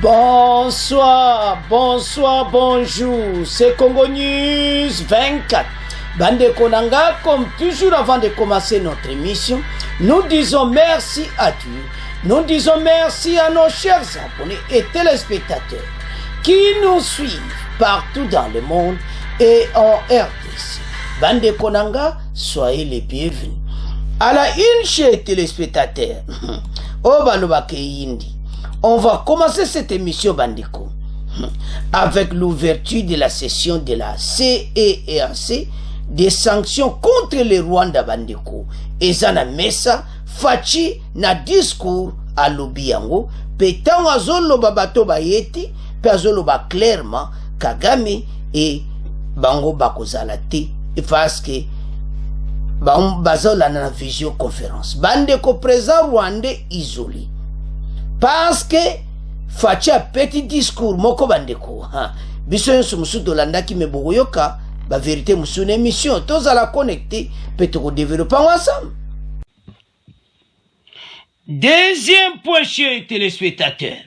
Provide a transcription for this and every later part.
Bonsoir, bonsoir, bonjour, c'est Congo News 24. Bande Konanga, comme toujours avant de commencer notre émission, nous disons merci à Dieu. Nous disons merci à nos chers abonnés et téléspectateurs qui nous suivent partout dans le monde et en RDC. Bande Konanga, soyez les bienvenus. À la une, chers téléspectateurs, on va commencer cette émission Bandeko avec l'ouverture de la session de la CEEAC des sanctions contre le Rwanda Bandeko. Et Zana Mesa Fachi na discours à Lobiango, pétant à Zolo Babato Bayeti, Pazolo ba clairement Kagame et Bango Bakozalate, parce que Bazola na visioconférence. Bandeko présent Rwandais isolé. Parce que Fachi a petit discours moko bandeko biso yonso musu dolanda ki me boyoka ba vérité musu une émission tous à la connecter peut ko développer ensemble. Deuxième point, chers téléspectateurs,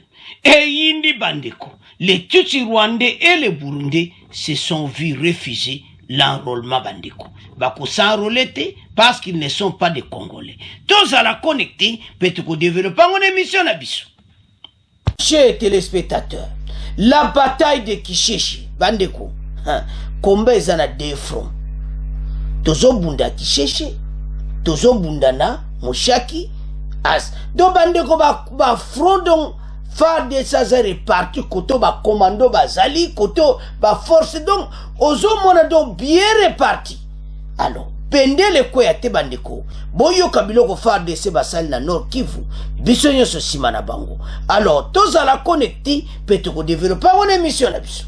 et Yindi Bandeko, les Tutsi rwandais et les burundais se sont vus refuser l'enrôlement Bandeko. Bako s'enrôler parce qu'ils ne sont pas des Congolais. Tous à la connecter, peut-être qu'on développe une émission à Bissou. Chers téléspectateurs, la bataille de Kisheshi, Bandeko, combien ils en a deux fronts. Tozo Bunda Kisheshi, Tozo Bundana, Moshaki, As. Donc Bandeko ba front donc, faire des sazères répartis, koto ba commando ba zali, koto ba force donc, ozo mona donc bien répartis. Alors, pendant le koyate bandeko, boyo kabiloko faire de se basal na Nord Kivu, bisonyo so simana bango. Alors, tous à la connecter, peut-être développer une émission na biso.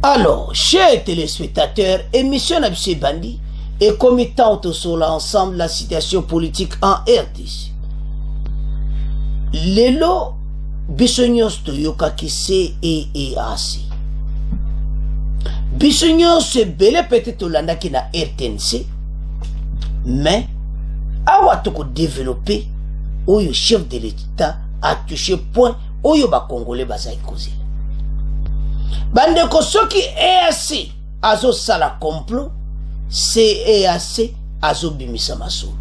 Alors, chers téléspectateurs, émission na biso bandi, et comme tant sur l'ensemble la situation politique en RDC. Lelo, bisonyo stoyoka ki CEEAC. Bisognon se belé peut-être Olanda qui na RTNC, mais awa toko développé où le chef de l'État a touché point où le Congolais bazai cause. Bande ko soki EAC azo sala complot, CEAC azo bimisa masolo.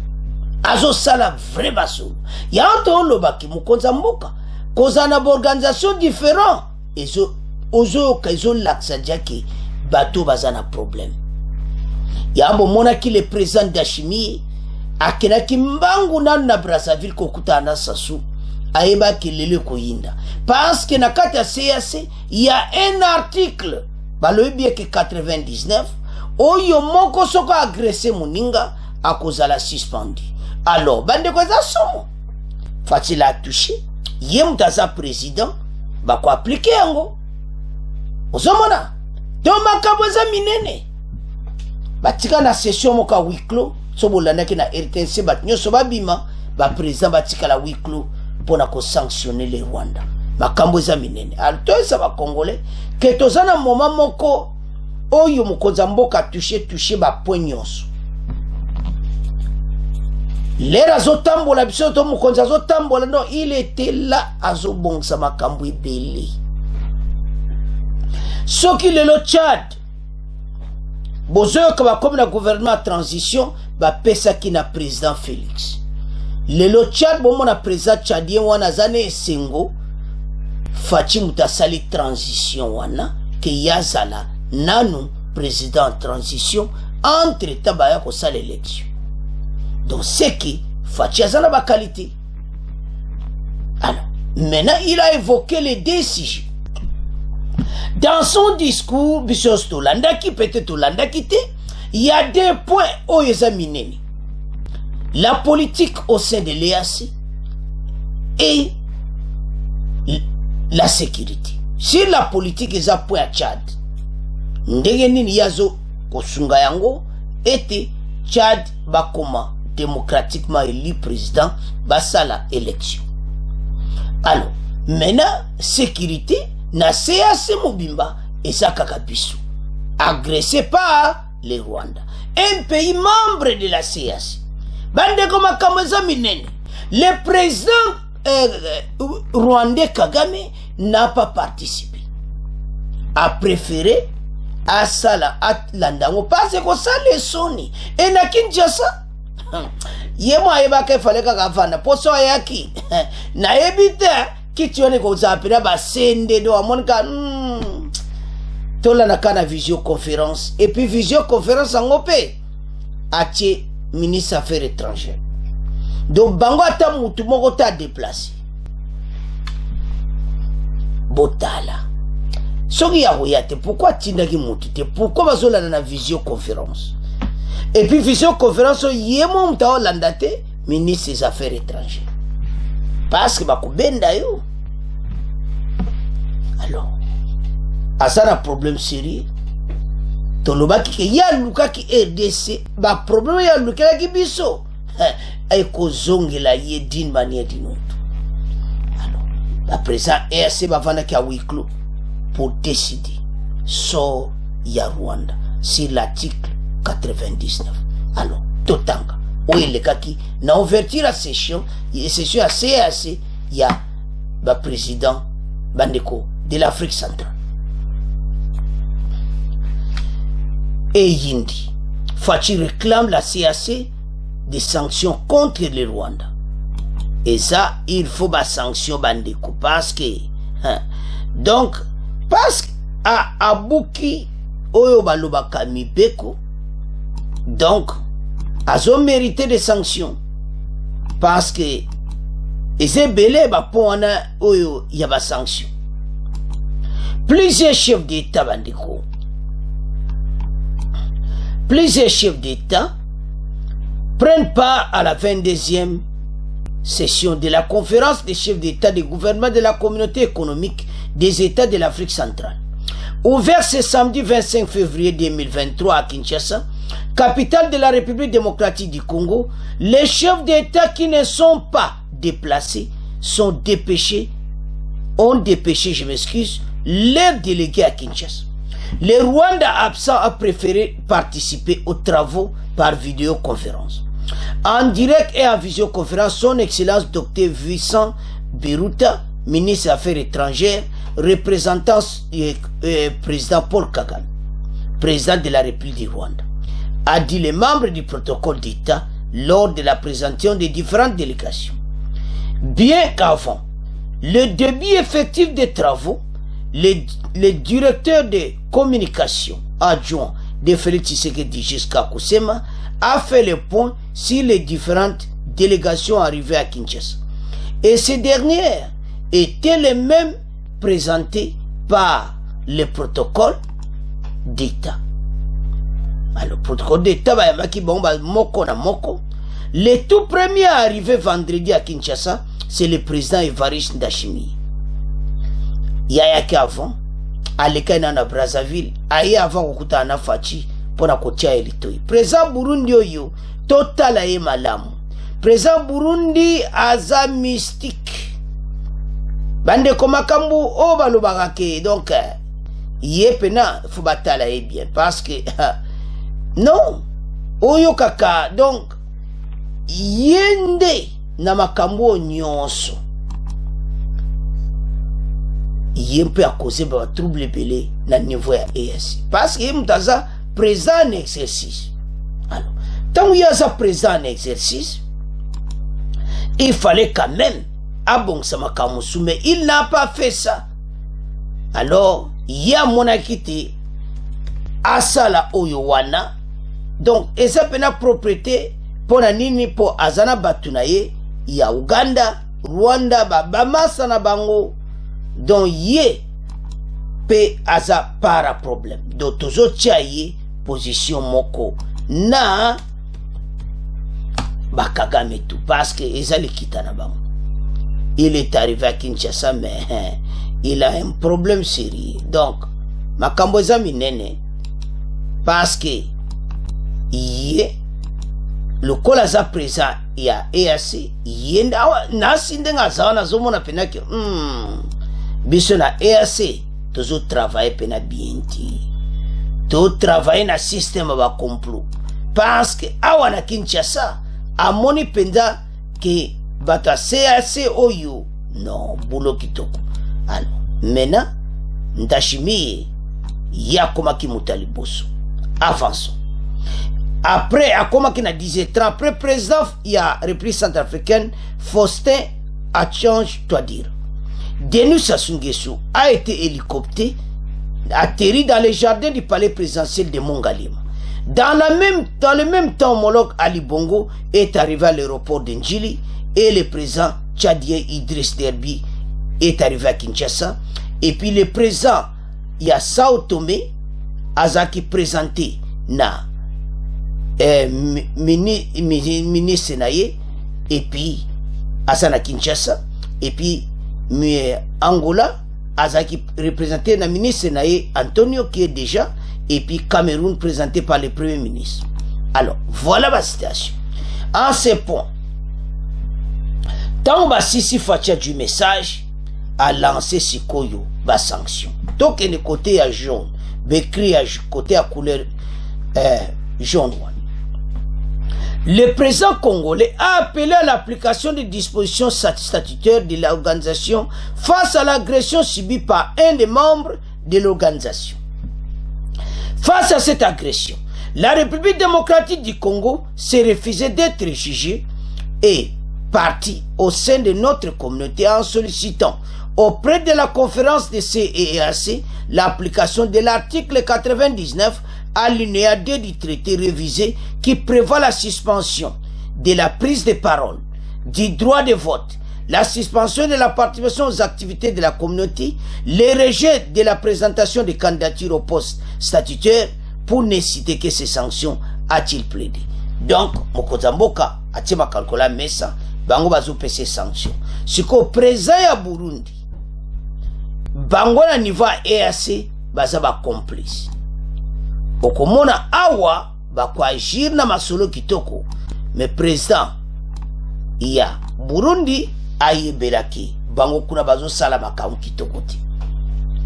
Azo sala vrai masolo. Ya onto lobaki mukonza mboka koza na organisation différent ezo ozo kazo laksa jaki bateau bazana problème. Yambo mona ki le président d'Achimi akena kimbangu na Brazzaville kokuta na sasu ayeba ki lele koyinda parce que na kati ya CAC il y a un article balobi ke 99 oyo moko soko agressé muninga akozala suspendu. Alors bande ko za somo fatila touché yem taza président ba ko appliquer yango ozomona donc makaboza minene batika na session moka wiklo so bolanda ki na RTNC batnyo so babima ba président batika la wiklo pona ko sanctionner le Rwanda makaboza minene alto ça ba congolais que tozana moment moko oyo mukonza mboka touché ba poignos lera zotambola biso to mukonza zotambola non il était là azobongsa makambo ebele. Ce qui est le Tchad, bozoyo kaba comme le gouvernement transition, ba pesa ki na président Félix. Le Tchad bon mon président tchadien wana zane sengo, Fachi mutasali transition wana ke yazala nanu président transition entre tabaya ko sala élection. Donc c'est qui Fachi azana ba qualité. Alors, maintenant il a évoqué les décisions. Dans son discours, Bissos Tolanda qui peut-être Tolanda quitté, il y a deux points au examiner. La politique au sein de l'EAC et la sécurité. Si la politique est à point à Tchad, Ndegeni Yazo Kosunga Yango était Tchad Bakoma démocratiquement élu président Basala élection. Alors, maintenant, sécurité na CAC Mobimba et ça kakabisu agressé par les Rwanda, un pays membre de la CAC. Bande comme minene, le président Rwandais Kagame n'a pas participé. A préféré à Sala Atlandango parce que ça les soni. Et na Kinshasa. Yema eba ke fale ka gavana poso yaki. Na ebita kitione ko zapira ba sende do amonka tola na kana visioconférence et puis visioconférence en opé atie ministre affaires étrangères. Donc bango ata mutu moko ta déplacé. Botala. Soki ya royate, pourquoi tindaki mutu te? Pourquoi bazola na visioconférence? Et puis visioconférence yemo mtao landate ministre des affaires étrangères. Parce que bakubenda yo. Alors, ça un problème sérieux. Tolobaki ke ya luka ki RDC, ba problème ya luka ki biso. Ay ko zongela ye d'une manière d'une autre. Alors, à présent RC va vendre ki a huis clos pour décider sur ya Rwanda sur l'article 99. Alors, totanga. Oui, le kaki na ouverture la session à CAC, il y a le président Bandeko de l'Afrique centrale. Et Yindi, Fachi réclame la CAC des sanctions contre le Rwanda. Et ça, il faut des sanctions Bandeko parce que donc parce que à Abuki Oyo Baloba Kamibeko, donc ils ont mérité des sanctions parce que ils belé ba pona oyo y a des sanctions. Plusieurs chefs d'État bandiko. Plusieurs chefs d'État prennent part à la 22e session de la conférence des chefs d'État des gouvernements de la communauté économique des États de l'Afrique centrale. Ouvert ce samedi 25 février 2023 à Kinshasa, capitale de la République démocratique du Congo, les chefs d'État qui ne sont pas déplacés ont dépêché, je m'excuse, leurs délégués à Kinshasa. Le Rwanda absent a préféré participer aux travaux par vidéoconférence. En direct et en visioconférence, son Excellence Dr Vincent Biruta, ministre des Affaires étrangères, représentant président Paul Kagame, président de la République du Rwanda, a dit les membres du protocole d'État lors de la présentation des différentes délégations. Bien qu'avant le début effectif des travaux, le directeur de communication adjoint de Félix Tshisekedi jusqu'à Kusema a fait le point sur les différentes délégations arrivées à Kinshasa. Et ces dernières étaient les mêmes présentées par le protocole d'État. Alors, le protocole d'État, le tout premier arrivé vendredi à Kinshasa, c'est le président Évariste Ndayishimiye. Yaya avant, à l'école na Brazzaville, aïe avant kukuta na Fachi pour na kotia elitoi. Président Burundi yo total aye malamu. Président Burundi aza mystique. Bande komakambu o balobakake donc yepena faut batala bien parce que non oyo kaka donc yende na makambo nyonso yempe a causé ba trouble belé na niveau ya EAC parce que mutaza présent en exercice. Alors tant qu'il y a ça présent en exercice, il fallait quand même abonsama kamusu, mais il n'a pas fait ça. Alors il y a mon akité asala oyowana donc et ça pena propriété pour nini pour azana batunaye ya Uganda Rwanda babamasa na bango donc yé pe aza para problème donc tozo tiaye position moko na bakagame tout parce que ezali kitana bango. Il est arrivé à Kinshasa mais il a un problème sérieux donc makambo eza minene parce que yé le kolaza présent ya EAC yé na sindenga zawana zomona penaki biso na EAC tozo travailler pena bien ti to travailler na système ba complot parce que awa na Kinshasa amoni penda que bata CAC oyo non boulot kitoko. Alors maintenant Ndashimiye yakomaki mutali boso. Avançons. Après akomaki na 17 ans après président ya République centrafricaine Faustin Archange Touadéra. Denis Sassou Nguesso a été hélicoptéré, atterri dans les jardins du palais présidentiel de Mongalema. Dans le même temps, homologue Ali Bongo est arrivé à l'aéroport de Njili et le président tchadien Idriss Déby est arrivé à Kinshasa. Et puis le président Sao Tomé Azaki présenté na ministre Naye et puis Asana Kinshasa et puis Angola Azaki représenté na ministre Naye Antonio qui est déjà et puis Cameroun présenté par le premier ministre. Alors voilà la situation. En ce point, tant que Sisi Fatia du message a lancé Sikoyo ba sanction. Donc il est côté à jaune, bécrit à côté à couleur jaune. Le président congolais a appelé à l'application des dispositions statutaires de l'organisation face à l'agression subie par un des membres de l'organisation. Face à cette agression, la République démocratique du Congo s'est refusée d'être jugée et partie au sein de notre communauté en sollicitant auprès de la conférence de CEEAC l'application de l'article 99 alinéa 2 du traité révisé qui prévoit la suspension de la prise de parole, du droit de vote, la suspension de la participation aux activités de la communauté, le rejet de la présentation des candidatures au poste statutaire, pour ne citer que ces sanctions, a-t-il plaidé. Donc, Mokozamboka a-t-il calculé messa, bango bazo ces sanctions. Ce qu'au présent à Burundi, bango na niveau EAC, baza ba complice. Okomona awa bakwa agir na masolo kitoko, mais président iya Burundi ayebelaki bango kuna bazo sala makamu kitoko ti.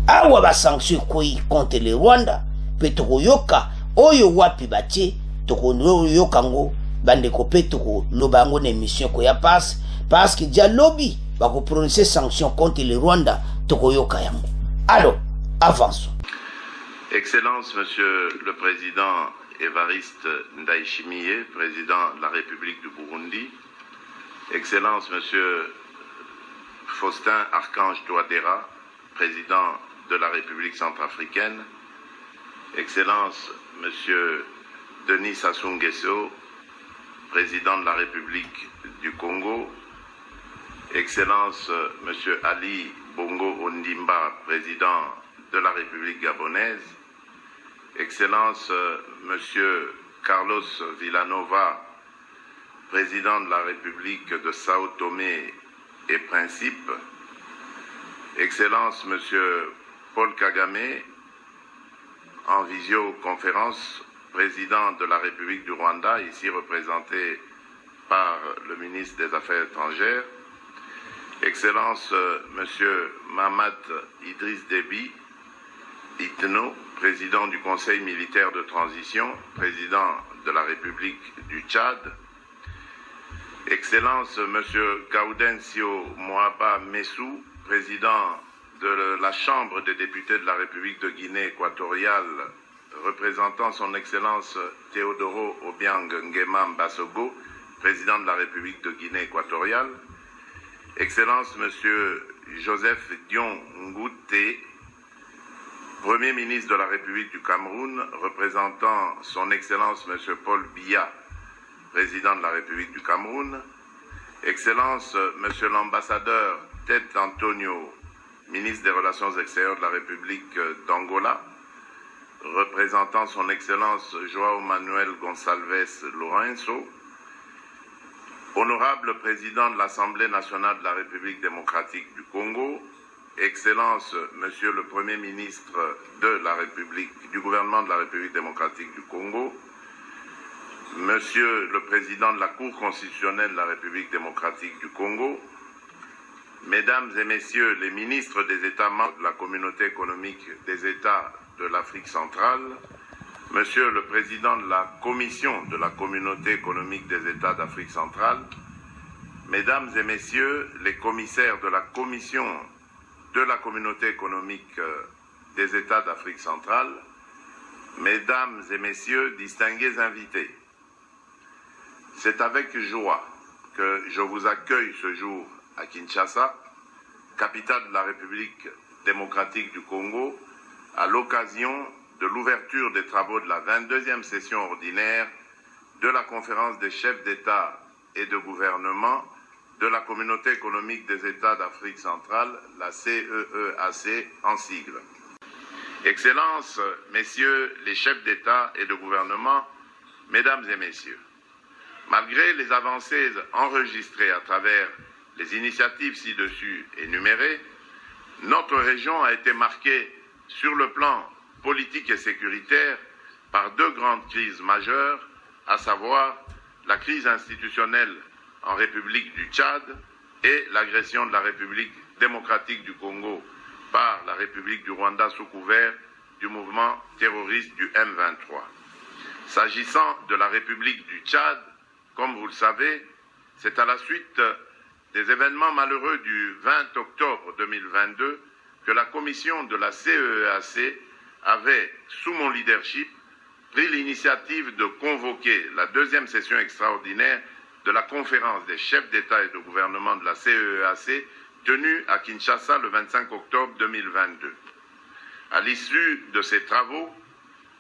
Awa ba sanction koi contre le Rwanda pe toko yoka oyo wapi batie toko yoka ngo bande ko pe toko lobango na émission ko ya passe parce que dia lobby bako prononcer sanction contre le Rwanda toko yoka yango. Alors, avançons. Excellence, Monsieur le Président Évariste Ndayishimiye, Président de la République du Burundi. Excellence, Monsieur Faustin Archange Touadéra, Président de la République centrafricaine. Excellence, Monsieur Denis Sassou Nguesso, Président de la République du Congo. Excellence, Monsieur Ali Bongo Ondimba, Président de la République gabonaise. Excellence, Monsieur Carlos Villanova, Président de la République de Sao Tomé et Principe. Excellence, Monsieur Paul Kagame, en visioconférence, Président de la République du Rwanda, ici représenté par le ministre des Affaires étrangères. Excellence, Monsieur Mahamat Idriss Déby Itno, Président du Conseil militaire de transition, Président de la République du Tchad. Excellence, Monsieur Gaudencio Moaba Messou, Président de la Chambre des députés de la République de Guinée équatoriale, représentant son Excellence Théodoro Obiang Nguema Mbasogo, Président de la République de Guinée équatoriale. Excellence, Monsieur Joseph Dion Ngouté, Premier ministre de la République du Cameroun, représentant son Excellence Monsieur Paul Biya, Président de la République du Cameroun. Excellence, Monsieur l'ambassadeur Ted Antonio, ministre des Relations extérieures de la République d'Angola, représentant son Excellence João Manuel Gonçalves Lourenço. Honorable Président de l'Assemblée nationale de la République démocratique du Congo, Excellence, Monsieur le Premier ministre de la République, du gouvernement de la République démocratique du Congo, Monsieur le Président de la Cour constitutionnelle de la République démocratique du Congo, Mesdames et Messieurs les ministres des États membres de la Communauté économique des États de l'Afrique centrale, Monsieur le Président de la Commission de la Communauté économique des États d'Afrique centrale, Mesdames et Messieurs les commissaires de la Commission de la Communauté économique des États d'Afrique centrale, Mesdames et Messieurs distingués invités, c'est avec joie que je vous accueille ce jour à Kinshasa, capitale de la République démocratique du Congo, à l'occasion de l'ouverture des travaux de la 22e session ordinaire de la conférence des chefs d'État et de gouvernement de la Communauté économique des États d'Afrique centrale, la CEEAC en sigle. Excellences, Messieurs les chefs d'État et de gouvernement, Mesdames et Messieurs, malgré les avancées enregistrées à travers les initiatives ci-dessus énumérées, notre région a été marquée sur le plan politique et sécuritaire par deux grandes crises majeures, à savoir la crise institutionnelle en République du Tchad et l'agression de la République démocratique du Congo par la République du Rwanda sous couvert du mouvement terroriste du M23. S'agissant de la République du Tchad, comme vous le savez, c'est à la suite des événements malheureux du 20 octobre 2022 que la commission de la CEEAC avait, sous mon leadership, pris l'initiative de convoquer la deuxième session extraordinaire de la conférence des chefs d'État et de gouvernement de la CEEAC tenue à Kinshasa le 25 octobre 2022. À l'issue de ces travaux,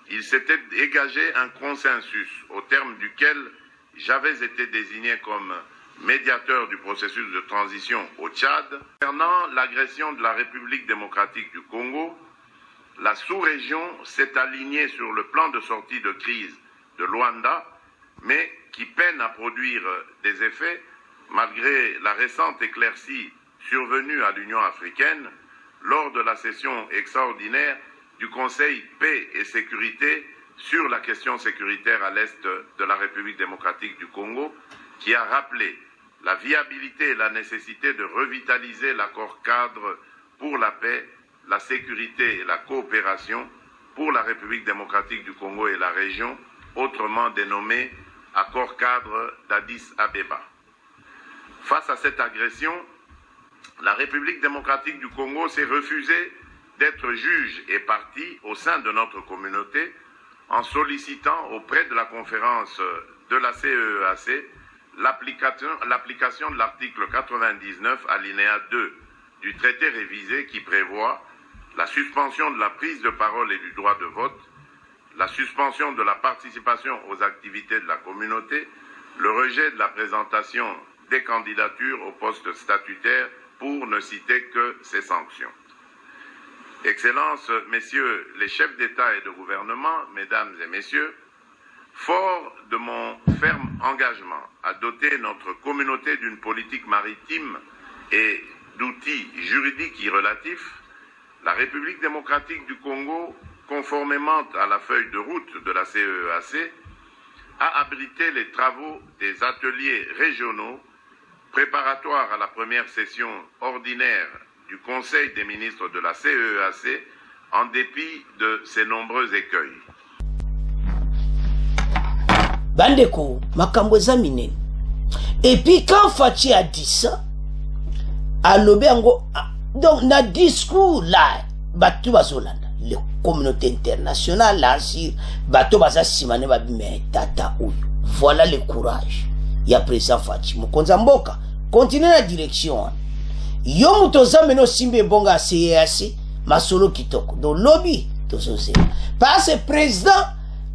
il s'était dégagé un consensus au terme duquel j'avais été désigné comme médiateur du processus de transition au Tchad. Concernant l'agression de la République démocratique du Congo, la sous-région s'est alignée sur le plan de sortie de crise de Luanda, mais qui peine à produire des effets malgré la récente éclaircie survenue à l'Union africaine lors de la session extraordinaire du Conseil paix et sécurité sur la question sécuritaire à l'est de la République démocratique du Congo, qui a rappelé la viabilité et la nécessité de revitaliser l'accord cadre pour la paix, la sécurité et la coopération pour la République démocratique du Congo et la région, autrement dénommé accord cadre d'Addis Abeba. Face à cette agression, la République démocratique du Congo s'est refusée d'être juge et partie au sein de notre communauté en sollicitant auprès de la conférence de la CEEAC l'application de l'article 99 alinéa 2 du traité révisé qui prévoit la suspension de la prise de parole et du droit de vote, la suspension de la participation aux activités de la communauté, le rejet de la présentation des candidatures aux postes statutaires, pour ne citer que ces sanctions. Excellences, Messieurs les chefs d'État et de gouvernement, Mesdames et Messieurs, fort de mon ferme engagement à doter notre communauté d'une politique maritime et d'outils juridiques y relatifs, la République démocratique du Congo, conformément à la feuille de route de la CEEAC, a abrité les travaux des ateliers régionaux préparatoires à la première session ordinaire du Conseil des ministres de la CEEAC en dépit de ses nombreux écueils. Bandeko, makambo eza minene. Et puis quand Fachi a dit ça, à l'Obengo, donc na discours là, batu bazolanda, les communautés internationales là, si bato baza simane babime tata oyo. Voilà le courage. Ya président Fachi. Mokonza mboka, continue la direction. Yo mutoza meno simbe bonga CEAC, masolo kitoko. Donc lobby, to sose. Parce que président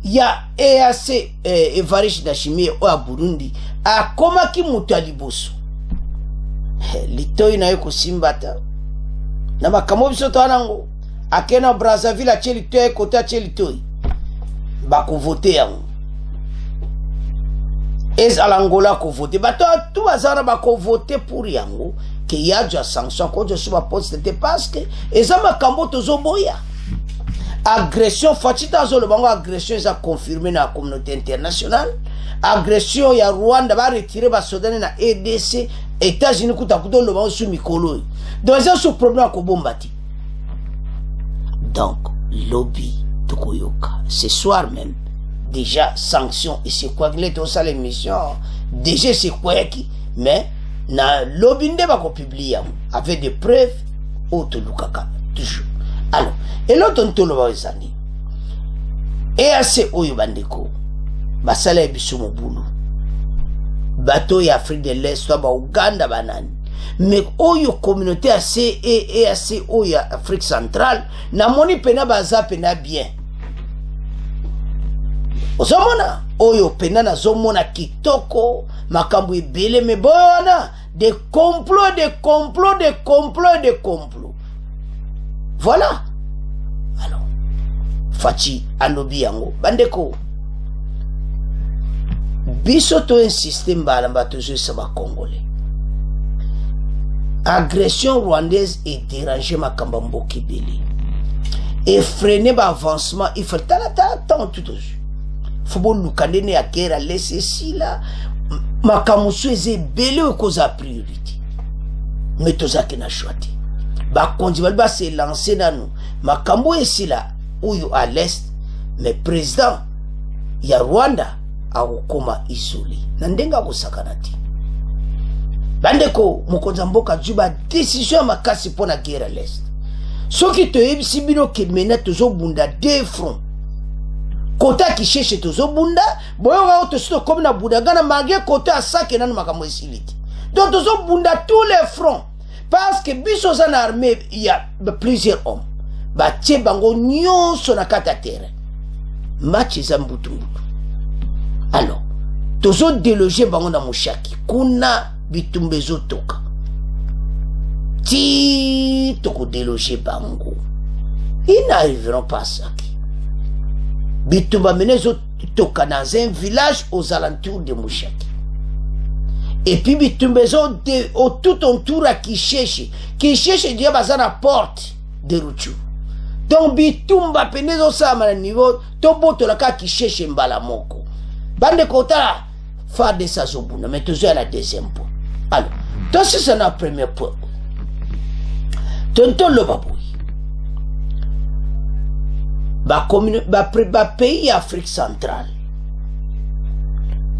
ya EAC Evariste Ndayishimiye o Burundi akomaki mutu aliboso. Litoi na yoko simbata. Na makambo biso tanango akena Brazzaville a litoi kota a litoi. Bako voter yango. Ezala Angola ko voter. Bato tout bazara bako voter pour yango. Que y a déjà sanction contre ce poste de parce que eza makambo tozoboya. Agression Fatita zo le bango agression est confirmée dans la communauté internationale. Agression ya Rwanda va retirer ba Soudan na EDC, États-Unis kutakuto le bango sous mikolo. Donc ça ce problème ko bombati. Donc lobby tokoyoka ce soir même déjà sanction et c'est quoi que les tout ça l'émission déjà c'est quoi qui mais na lobinde bako publier avec des preuves auto lukaka toujours. Alors et l'autre ntolo ba ezani EAC oyo bandeko basala biso mobulu bato ya Afrique de l'Est ba Uganda banani mais oyo communauté EAC oyo Afrique centrale na moni pena baza pena bien ozomona oyo pena na zomona kitoko makambo ebele me bona des complots voilà. Alors Fachi alobi yango bandeko biso to un système balamba toujours ça va congolais agression rwandaise et déranger makambo mboki beli et freiner l'avancement il faut tant tout aussi faut bon lukande ne ya guerre laisser si là makamusu eze beli okoza priorité mais tozaki na choix ba kondi ba se lancer na nous makambo esi là uyu à l'est mais président ya Rwanda akokoma isolé na ndenga kosakana ti bandeko mokonza mboka juba décision makasi pona guerre à l'est soki toyebisi bino ke mena tozobunda deux fronts kota kisheshe tozobunda boyoka oto sito komi na budagana malgré kota asake nanu makambo esiliti donc tozobunda tous les fronts parce que biso za na armée il y a plusieurs hommes batie bango nyonso na kata terrain match eza mbutu alors tozo déloger bango na mushaki kuna bitumba ezotoka ti toko déloger bango ils n'arriveront pas à ça bitumba mene ezotoka dans un village aux alentours de Mushaki et puis bitumba au tout autour à Kisheshi dia baza na porte de Ruchu donc bitumba pene ezosama na niveau to botola ka Kisheshi mbala moko bande kota fa de sa zobuna mais toujours à la deuxième point. Alors donc c'est un premier point tonton le baboui ba pays Afrique centrale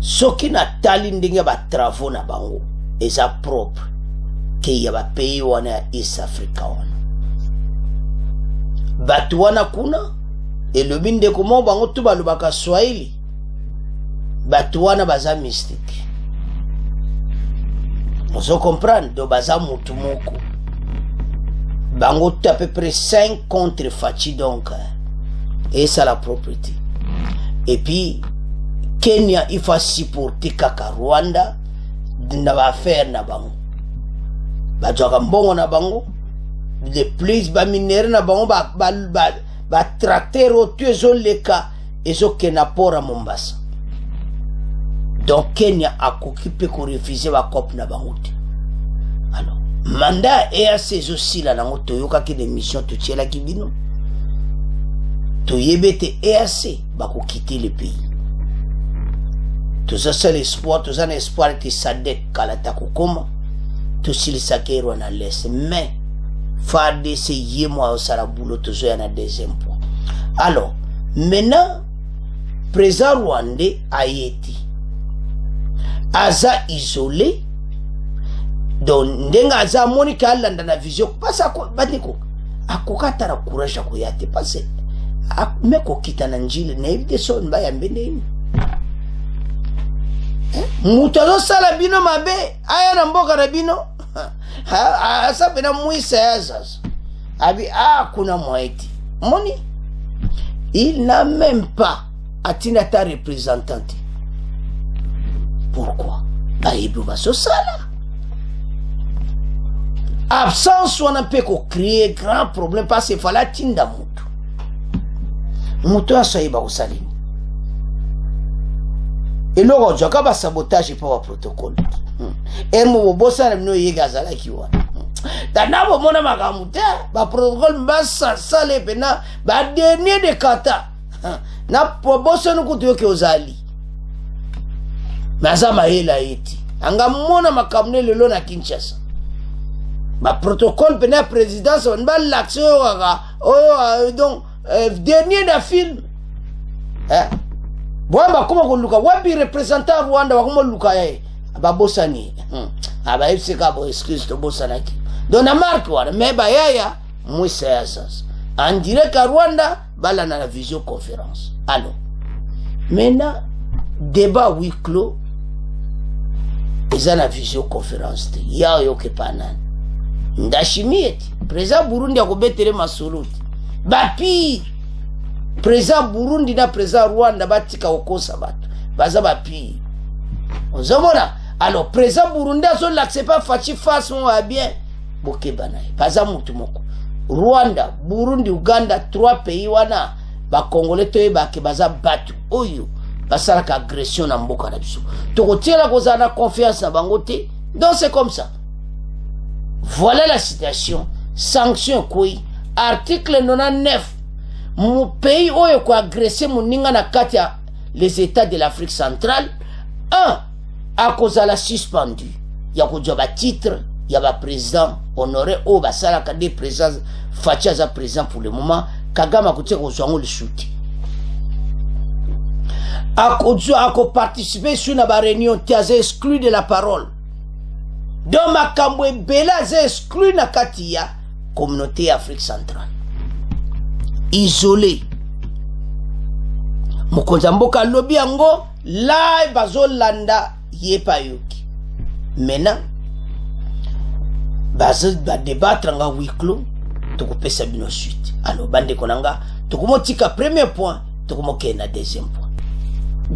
soki na tali ndenge ba travaux na bango eza propre ke ya ba pays wana East Africa wana batu wana kuna elobi ndeko mo bango tu balobaka Swahili batu wana baza mystique ozo comprendre do baza mutu moko bango tout à peu près 5 contre Fachi donc et ça la propriété et puis Kenya il faut supporter kaka Rwanda na ba faire na bango ba joga mbongo na bango de plus ba minere na bango ba tracteur otuezo leka ezo kena pora Mombasa donc Kenya a occupé ko refuser ba cop na bango te alors mandat EAC aussi là na moto yoka ki des missions to tiela kibino to yebete EAC ba ko quitter le pays to ça c'est l'espoir to ça l'espoir que Sadek kalata ko koma to sil sakero na l'est mais farde se yemo au sarabulo to zo na deuxième point alors maintenant président rwandais Haïti aza isolé donc ndenga aza monika alanda na vision pasa ko badiko akokata na courage ko yate pase meko kita na njile na evite so mbaya mbendeni mutazo sala bino mabe aya na mboka na bino asa bena muisa yazas abi kuna moiti moni il n'a même pas atina ta représentante. Pourquoi? Aïbou va se sala. Absence on a peut créer grand problème parce qu'il fallait tinda mutu. Mutu a soyeba au salini. Et l'autre jour quand sabotage pour le protocole. Et mo bossa na mino yega zala kiwa. Danabo mona magamuta ba protocole mbasa sale pena ba dernier de kata. Na bossa no kutu yoke ozali. Mazama hela eti anga mona makamne lelo na Kinshasa ba protocole pena présidence on ba l'action donc dernier da film bwamba kuma ko luka wabi représentant Rwanda wa kuma luka ba bosani abayebiseka bo excuse tobosanaki donc na marque wana me bayaya mwisa ya sasa en direct à Rwanda balana la visioconférence. Alors maintenant débat huis clos eza na visioconférence te ya yoke panani ndashimi eti président Burundi akobetele masuluti bapi président Burundi na président Rwanda batika okosa bato baza bapi ozomona. Alors président Burundi azo l'accepte faci face mo va bien bokeba naye baza mutu moko Rwanda Burundi Uganda 3 pays wana ba congolais toyeba ke baza batu oyo basalaka agression na mboka na biso tokotiela kozana confiance na bango te. Donc c'est comme ça. Voilà la situation. Sanction koi article 99 mon pays oyo ko agresser moninga na kati ya les états de l'Afrique centrale 1 à cause de la suspendu ya ko joba titre ya ba président honoré o basalaka des présidents facha za président pour le moment Kagame ko tiko zwango le soutien ako participer sur na ba réunion tiaze exclu de la parole donc makambo ebela ze exclu na kati ya communauté Afrique centrale isolé mokonza mboka lobi yango la bazolanda yepa yoki maintenant bazo ba débattre nga huis clos tokopesa bino suite. Alors bande konanga tokomotika premier point tokomoke na deuxième point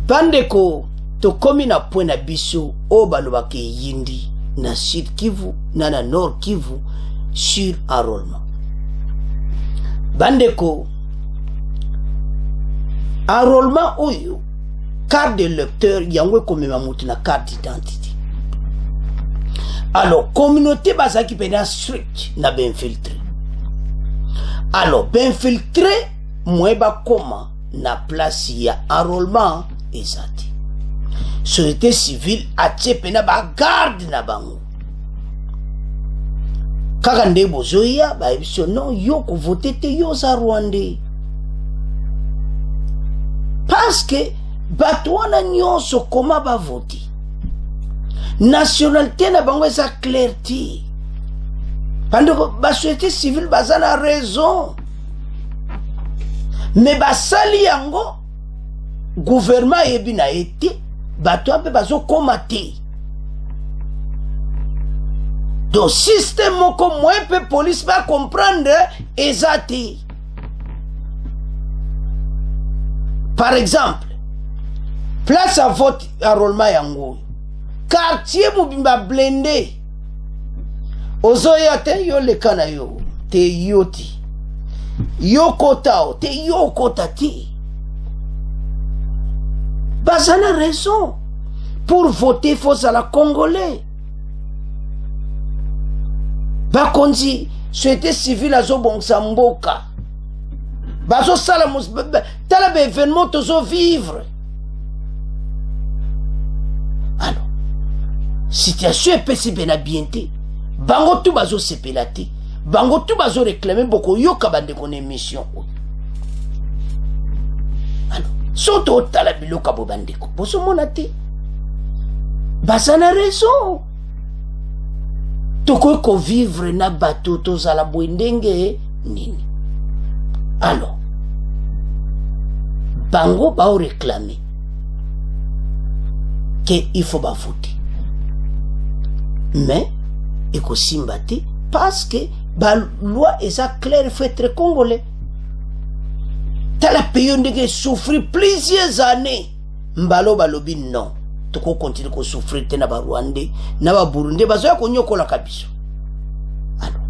bande ko tokomi na point na biso o balobake yindi na Sud Kivu na Nord Kivu sur enrôlement bande ko enrôlement oyo carte de lecteur yango komema mutu na carte d'identité. Alors communauté bazaki pena strict na ben filtré. Alors ben filtré mweba koma na place ya enrôlement ezati société civile atie pena ba garde na bango kaka nde bozoya ba ebiso non yo ko voter te yo za Rwandais parce que batwana nyonso koma ba voter nationalité na bango eza clarté pendant ba société civile bazana raison mais basali yango gouvernement yebi na été bato ape bazo koma te donc système moko moins peu police va comprendre ezati. Par exemple place à vote enrôlement yango quartier mobimba blindé ozoya te yo le kana yo te yoti yo kota te yo kota ti bazana raison pour voter faut à la congolais bakonzi société civile azobongisa mboka bazo sala tala ba événement tozo vivre. Alors situation epesi bena bienté bango tu bazo sepelate bango tu bazo réclamer boko yoka bande kon émission. Alors soto tala biloka bo bandeko boso monate basana raison toko ko vivre na bateau tozala boendenge nini. Alors bango ba réclamer que il faut ba voter mais eko simbati parce que ba loi est claire faut être congolais tala pays ndenge souffrir plusieurs années mbalo balobi non toko continuer ko souffrir te na ba Rwandais na ba Burundi bazoya ko nyokola kabiso. Alors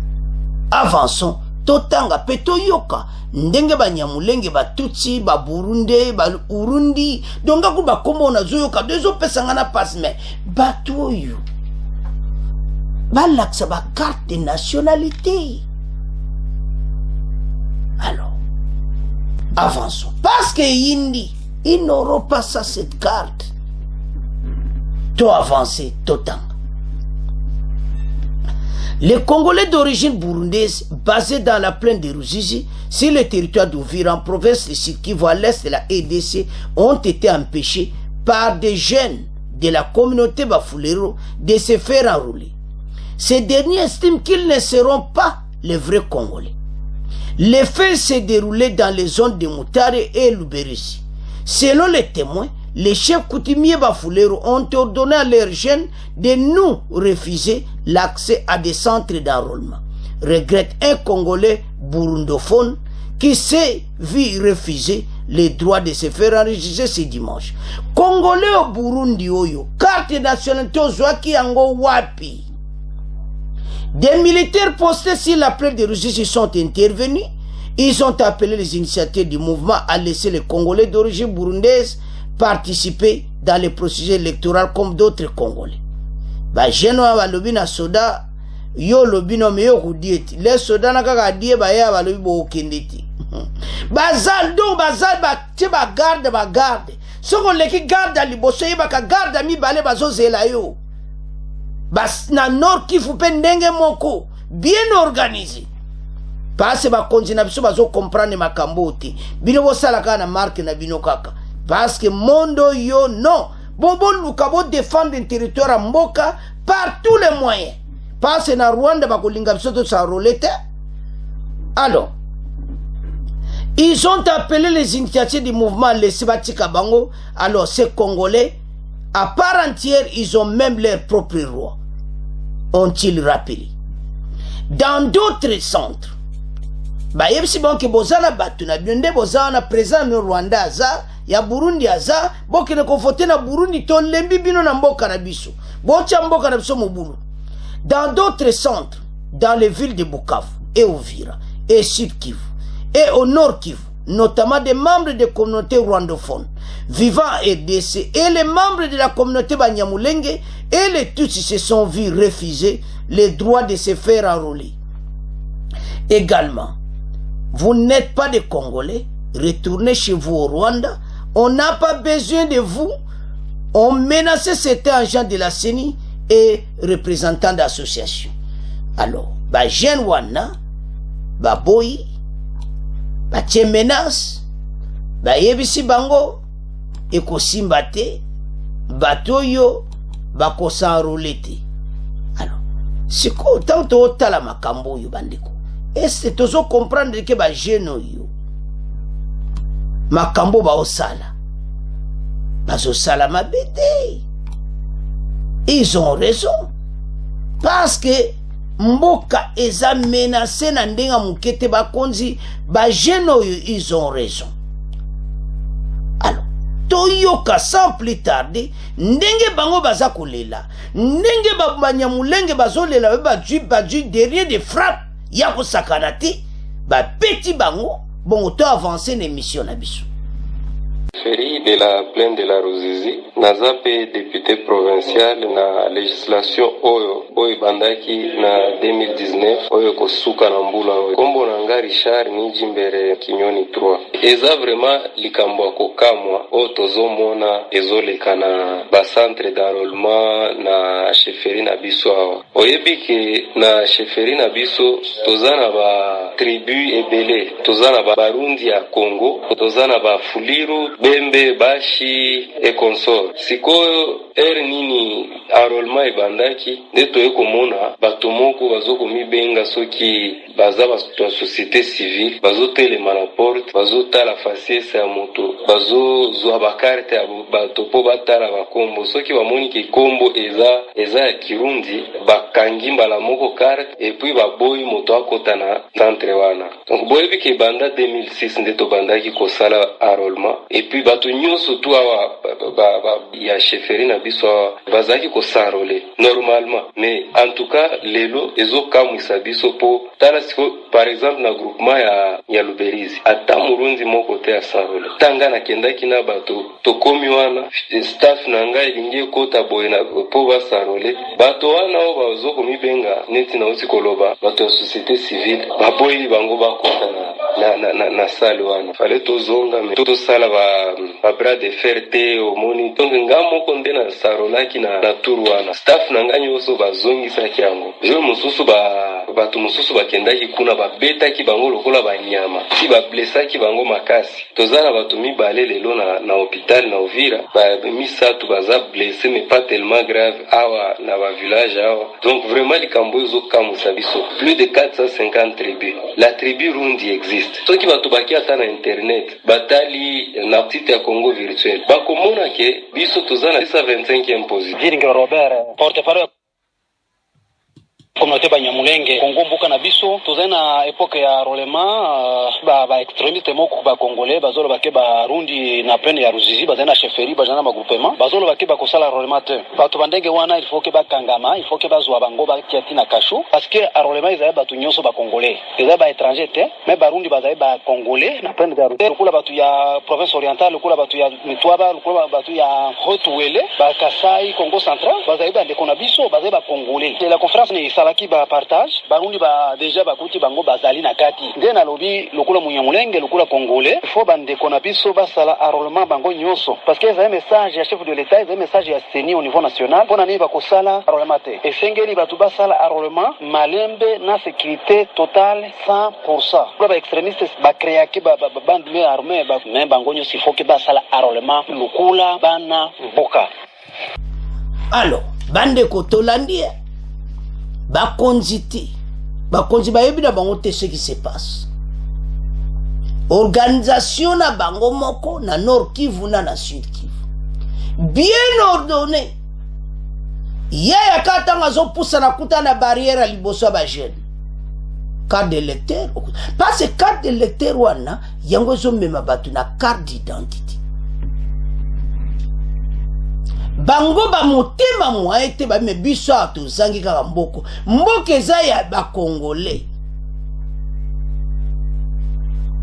avançons totanga peto yoka ndenge banyamulenge batutsi ba Burundi ba Urundi donga ku ba komo na zoyoka dezo pesanga na passe mais bato yo balaksa ba carte de nationalité. Alors avançons parce que yindi ils n'auront pas ça cette carte to avancer totanga. Les Congolais d'origine burundaise basés dans la plaine de Ruzizi, sur le territoire d'Ouvira, en province de Sud Kivu à l'est de la RDC, ont été empêchés par des jeunes de la communauté Bafulero de se faire enrôler. Ces derniers estiment qu'ils ne seront pas les vrais Congolais. Les faits s'est déroulé dans les zones de Moutare et Luberici. Selon les témoins, les chefs coutumiers Bafulero ont ordonné à leurs jeunes de nous refuser l'accès à des centres d'enrôlement. Regrette un Congolais burundophone qui s'est vu refuser les droits de se faire enregistrer ce dimanche. Congolais au Burundi oyo, carte de nationalité ozwaki yango wapi? Des militaires postés sur la plaine de Russie sont intervenus. Ils ont appelé les initiateurs du mouvement à laisser les Congolais d'origine burundaise participer dans les processus électoraux comme d'autres Congolais. Ba jeune wa lobi na soda yo lobi no meyo kudieti. Les soda na kaka die ba ya ba lobi bo kendeti. Bazal do bazal ba ti ba garde. Soko leki garde liboso yeba ka garde mi bale bazo zela yo. Bas na nord Kivu pe ndenge moko bien organisé. Parce ba kontina biso bazo comprendre makambo te. Bino bo sala ka na marque na bino kaka. Parce que mondo yo non. Bobo lukabo défendre un territoire à Mboka par tous les moyens. Parce que na Rwanda ba kolinga biso to sa rolete. Alors, ils ont appelé les initiatives du mouvement Lesibatika Bango. Alors, ces Congolais, à part entière, ils ont même leur propre roi. Ont-ils rappelé? Dans d'autres centres, bah, yebisi bon ke bozana batu na bionde bozana présent no Rwanda aza, ya Burundi aza, boke ne konfote na Burundi ton lembi bino na mboka na biso. Bocha mboka na biso mobulu. Dans d'autres centres, dans les villes de Bukavu et Uvira et Sud Kivu et au Nord Kivu, notamment des membres des communautés rwandophones vivant à RDC et les membres de la communauté Banyamulenge et les Tutsis se sont vus refuser les droits de se faire enrôler. Également, vous n'êtes pas des Congolais, retournez chez vous au Rwanda, on n'a pas besoin de vous. On menaçait certains agents de la CENI et représentants d'associations. Alors, bah jeune wana, bah boy, bah tie menace, bah yebisi bango, eko simbate, bah toyo, bah kosa enrôlete. Alors, c'est quoi tant to tala makambo yo bandeko? Est-ce que tozo comprendre que bah jeune yo, makambo ba osala, bah osala mabete. Ils ont raison. Parce que Mboka eza menacé na ndenga mukete bakonzi ba jeno ils ont raison. Alors, toyoka sans plus tarder, ndenge bango baza kolela, ndenge ba Banyamulenge bazolela ba dju derrière des frappes ya ko sakanate, ba petit bango bon to avancer l'émission na biso. Ferry de la plaine de la Ruzizi, nazape député provincial na législation oyo bandaki na 2019 oyo kosuka na mbula oyo. Kombo na nga Richard Nijimbere Kinyoni 3. Eza vraiment likambo kokamwa o tozomona ezoleka na ba centre d'enrôlement na chefferie na biso awa. Oyebike na chefferie na biso tozana ba tribu ebele, tozana ba Barundi ya Congo, tozana ba Fuliru, Bembe, Bashi et consort. Sikoyo nini enrôlement ebandaki ndeto ekomona bato moko bazoko mibenga soki baza ba société civile bazotelema na porte bazotala faciès ya moto bazozwa bakarte ya bato po batala bakombo soki bamoni ke kombo eza ya Kirundi bakangi mbala moko carte et puis baboyi moto akota na centre wana. Donc boyebi ke banda 2006 ndeto bandaki kosala enrôlement et puis bato nyonso tu awa ya chefferie na biso bazaki ko s'enrôler normalement, mais en tout cas lelo ezokamwisa biso po tala siko par exemple na groupement ya Luberizi ata Murundi moko te ya s'enrôler tanga na kendaki na bato tokomi wana staff na ngai elingi kota boye na po ba s'enrôler bato wana o bazoko mibenga neti na uti koloba bato ya société civile baboyi bango bakota na salle wana fale tozonga me tosala ba bras de fer te omoni donc ngamo konde na sarolaki na tour wana staff na nganyo so bazongisaki yango je mosusu batu mususu bakendaki kuna babetaki bango lokola banyama si bablesaki bango makasi. Tozala batu mibale lelo na hôpital na Uvira, ba misatu baza blessé mais pas tellement grave awa na ba village awa. Donc vraiment likambo ezo kamusa biso. Plus de 450 tribus. La tribu Rundi existe. Soki batu baki ata na internet batali na petite ya Congo virtuel bakomona ke biso tozala 125e position. Viringa Robert porte-parole communauté Banyamulenge Congo mbuka na biso tozali na époque ya rolema ba extrémiste moko ba congolais bazolo bake ba Rundi na plaine ya Ruzizi bazali na chefferie bazana ma groupement bazolo bake ba kosala rolema te bato bandenge wana il faut que ba kangama il faut que bazwa bango ba tiati na kasho parce que a rolema izali batu nyonso ba congolais ezali ba étranger te mais ba Rundi bazali ba congolais na plaine ya Ruzizi kula batu ya province orientale kula batu ya Mitwaba kula batu ya Haut-Uele ba Kasai Congo central bazali ba ndeko na biso bazali ba congolais. La conférence ni salaki ba partage barundi ba déjà bakuti bango bazali na kati nde na lobi lokula Munyamulenge lokula congolais il faut bandeko na biso basala enrôlement bango nyonso parce que c'est un message ya chef de l'état c'est un message ya CENI au niveau national pona ni bakosala enrôlement te esengeli batu basala enrôlement malembe na sécurité totale 100%. Ba extrémistes ba créaki ba bande armée ba même bango nyonso il faut que basala enrôlement lokula bana mboka. Alors bande kotolandia bakonzi bayebi na bango te ce qui se passe. Organisation na bango moko na Nord Kivu na Sud Kivu bien ordonné. Yaya katanga zo poussa na kuta na barrière à liboso ba jeune carte d'électeur parce que carte d'électeur wana yango zo mema batu na carte d'identité bango ba motema mwa ete ba mebiso ato zangi kaka mboko eza ya ba congolais.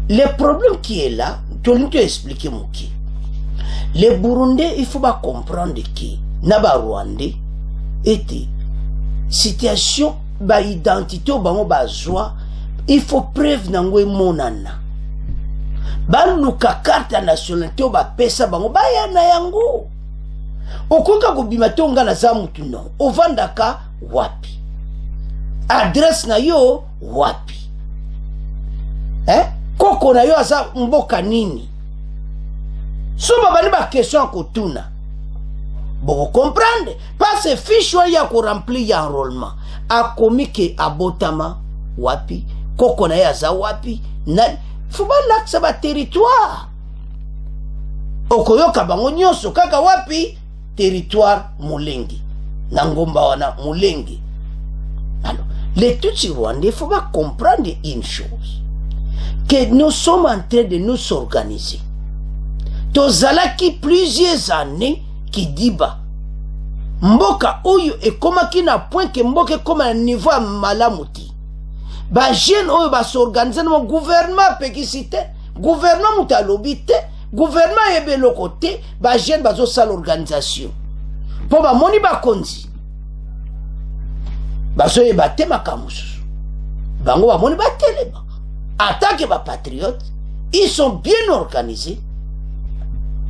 Le problème qui est là, tu as expliqué moki. Les Burundais, il faut pas comprendre que naba Rwandais était situation ba identité au bango ba joie, il faut preuve nangwe monana. Ba luka carte nationalité ba pesa bango ba yana yango. Okoka kubimatonga na za mutu non ovandaka wapi adresse na yo wapi koko na yo asa mboka nini so babali ba question kotuna boko comprendre parce que fiche ya ko remplir ya enrôlement akomi ke abotama wapi koko na ya za wapi na fuba laksa ba territoire okoyoka bango nyonso kaka wapi territoire Mulenge na ngomba wana Mulenge. Alors les Tutsi rwandais, il faut pas comprendre une chose que nous sommes en train de nous organiser. Tozalaki plusieurs années qui dit bah mboka oyo e koma ki na point que mboka koma na niveau malamuti ba jeune oyo ba s'organiser na gouvernement pekisite gouvernement mutalobite gouvernement ebe le côté ba jeune bazo sala organisation po ba moni ba konzi bazo eba te makamusu bango ba moni ba teleba attaque ba patriotes ils sont bien organisés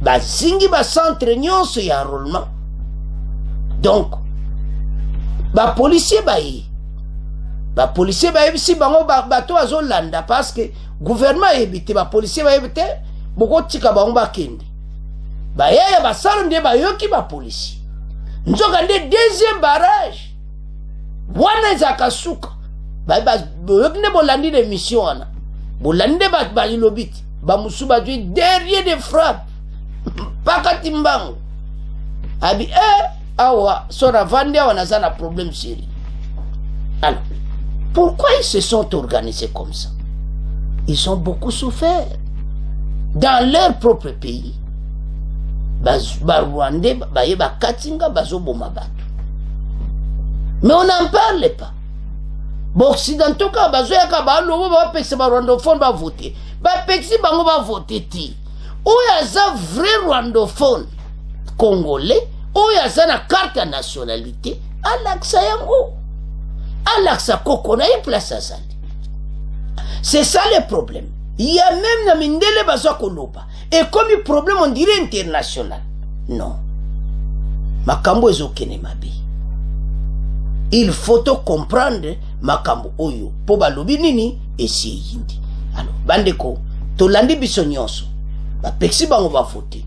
ba zingi ba centre nyonso ya enrôlement donc ba policier si bango bato azolanda parce que gouvernement ebite ba policier ebite boko tika bango bakende ba yaya basalo nde bayoki ba policier nzoka nde deuxième barrage wana zakasuka ba boyoki ne bolandi de mission wana bolandi ba lobiti ba musuba du derrière de frappe pakati mbango abi awa sora vande wana zana problème sérieux. Alors pourquoi ils se sont organisés comme ça? Ils ont beaucoup souffert dans leur propre pays. Rwandais, Katinga, Bazoboma Batu. Mais on n'en parle pas. Bon, occidentaux, quand Bazoyaka, Balo, Pexi, Rwandophone va voter. Pexi, Bango va voter. Où y a un vrai Rwandophone congolais, où y a une carte de nationalité, Alaksa Yango. Alaksa Kokona, il place à ça. C'est ça le problème. Il y a même na mindele bazwa koloba. Et comme le problème on dirait international. Non. Makambo ezokene mabi. Il faut comprendre makambo oyo po balobi nini esi eyindi. Alors bandeko tolandi biso nyonso bapesi bango bavote.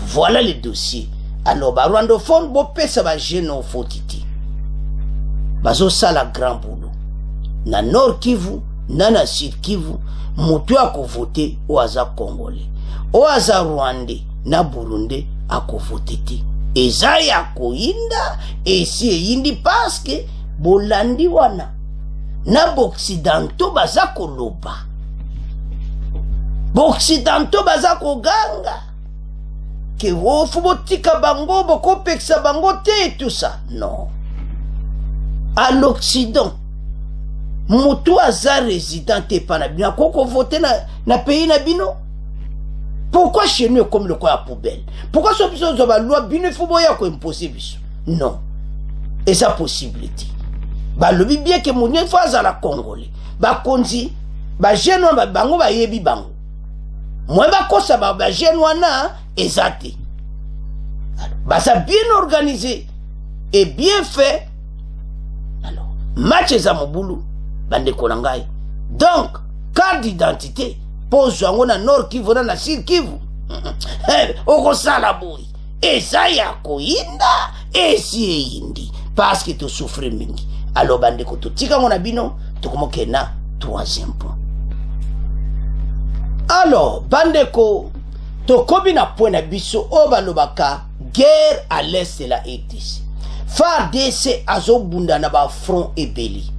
Voilà le dossier. Alors barwandophone bopesa bagene ofotiti bazosala grand boulot na Nord Kivu na Sud Kivu. Mutu akovote o aza Congolais o aza Rwandais na Burundi akovote te. Eza ya koyinda esi eyindi paske bolandi wana na boccidentaux baza koloba, boccidentaux baza koganga ke wofu botika bango bokopekisa bango te tout ça. Non, à l'Occident mutu aza résident te pana bino koko voter na pays na bino. Pourquoi chez nous comme le quoi à poubelle? Pourquoi ce biso zo ba loi bino faut boya ko imposer biso? Non. Et ça possibilité. Ba lobi bien que mon fois à la Congolais. Ba konzi ba jeune ba bango ba yebi bango. Moi ba kosa ba jeune wana ezate. Ba ça bien organisé et bien fait. Alors, match za mobulu bande kolangai. Donc, carte d'identité pose yango na Nord Kivu na Sud Kivu. Okosala boy. Eza ya koyinda esi eyindi parce que tu souffres mingi. Alors bandeko totika ngona bino tokomoke na troisième point. Alors bandeko tokobi na point na biso o balobaka guerre à l'est de la RDC. FARDC azobunda na ba front ebeli.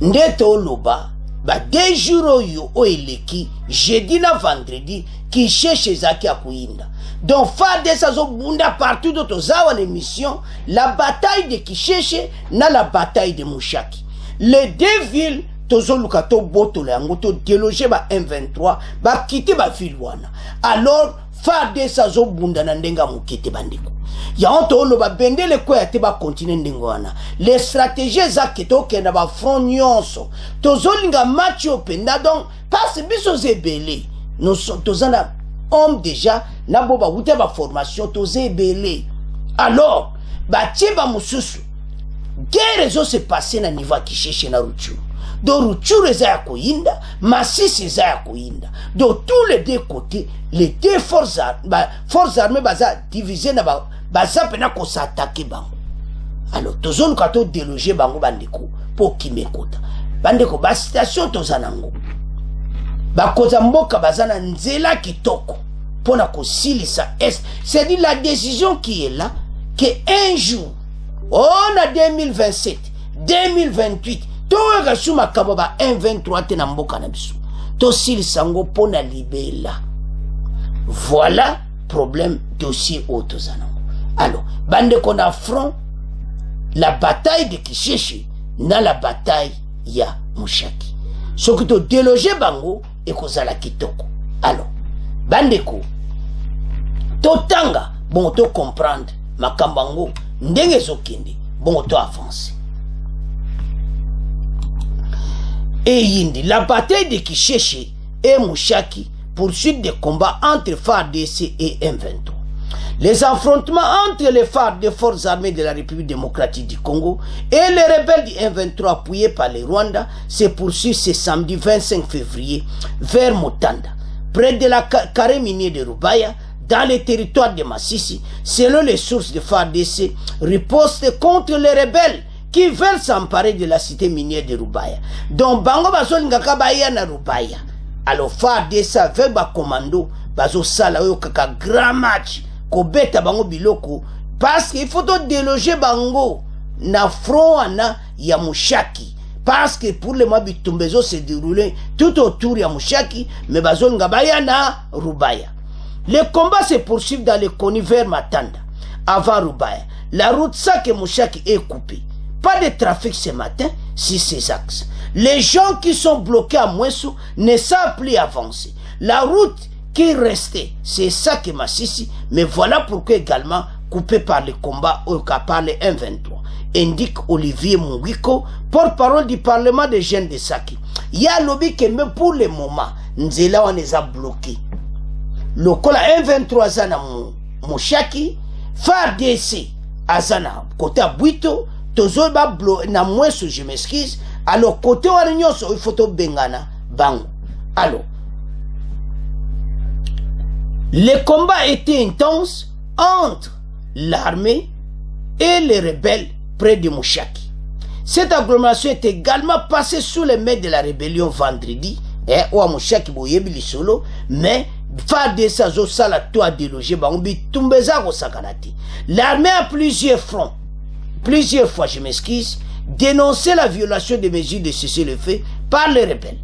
Ndete oloba ba 2 jours oyo o eleki jeudi na vendredi ki cherche zaki akuyinda. Donc FARDC azobunda partout dans tozawa l'émission la bataille de Kisheche na la bataille de Mushaki. Les deux villes tozoluka to boto la yango to déloger ba M23 ba quitter ba ville wana. Alors FARDC azobunda na ndenga mukete bandeko. Ya onto olo ba bendele ko ya te ba continue ndengo wana. Les stratégies za keto ke na ba front nyonso. Tozolinga match openda donc parce biso zebele. Nous sommes tozana homme déjà na boba wuta ba formation tozebele. Alors ba tiba mususu. Guerre zo se passer na niveau Kisheche na Rutshuru. Do Rutshuru eza ya koyinda, Masisi eza ya koyinda. De tous les deux côtés, les deux forces armées baza divisées na baza pena ko s'attaquer bango. Alors tozonu kato déloger bango bandeko po kimekota. Bandeko ba station tozanango. Ba koza mboka bazana nzela kitoko pona ko silisa est. C'est dit la décision qui est là que un jour on a 2027, 2028 toga suma kababa 123 te na mboka na biso. To silisa ngo pona libela. Voilà problème dossier autozanango. Alors, bande qu'on affronte la bataille de Kisheche na la bataille ya Mushaki. Ce que tu déloger bango et kozala kitoko. Alors, bande ko totanga bon to comprendre makambango ndenge zokende bon to avancer. Et yindi la bataille de Kisheche et Mushaki poursuite des combats entre FARDC et M23. Les affrontements entre les FARC des forces armées de la République démocratique du Congo et les rebelles du M23 appuyés par les Rwandais se poursuivent ce samedi 25 février vers Mutanda, près de la carré minier de Rubaya, dans les territoires de Masisi, selon les sources de FARDC, riposte contre les rebelles qui veulent s'emparer de la cité minière de Rubaya. Donc, Bango Bazol Ngakabaya na Rubaya. Alors, FARDC avec ba commando, Bazo Sala yo kaka grand match. Kobeta bango biloko parce qu'il faut déloger bango na front ana ya Mushaki parce que pour le mois bitumbezo se dérouler tout autour ya Mushaki mais bazon ngabaya na Rubaya. Les combats se poursuivent dans les collines vers Matanda avant Rubaya. La route Sake Mushaki est coupée. Pas de trafic ce matin sur ces axes. Les gens qui sont bloqués à Mwesu ne savent plus avancer. La route qui restait, c'est ça que Masisi, mais voilà pourquoi également coupé par les combats au cas par les M23, indique Olivier Mungiko, porte-parole du Parlement des jeunes de Saki. Il y a lobby que même pour le moment, Nzela on les a bloqués. Le col M23 Zana Mushaki, FARDC Azana, côté Buito, Tozoba na Mwesu, je m'excuse, Alors côté wana nyonso il faut to bengana bango. Alors les combats étaient intenses entre l'armée et les rebelles près de Mushaki. Cette agglomération est également passée sous les mains de la rébellion vendredi, ou Mushaki boyebi lisolo, mais FARDC azo sala to a délogé bango tumbeza ko sakanati. L'armée a plusieurs fois, je m'excuse, dénoncé la violation des mesures de cessez-le-feu par les rebelles.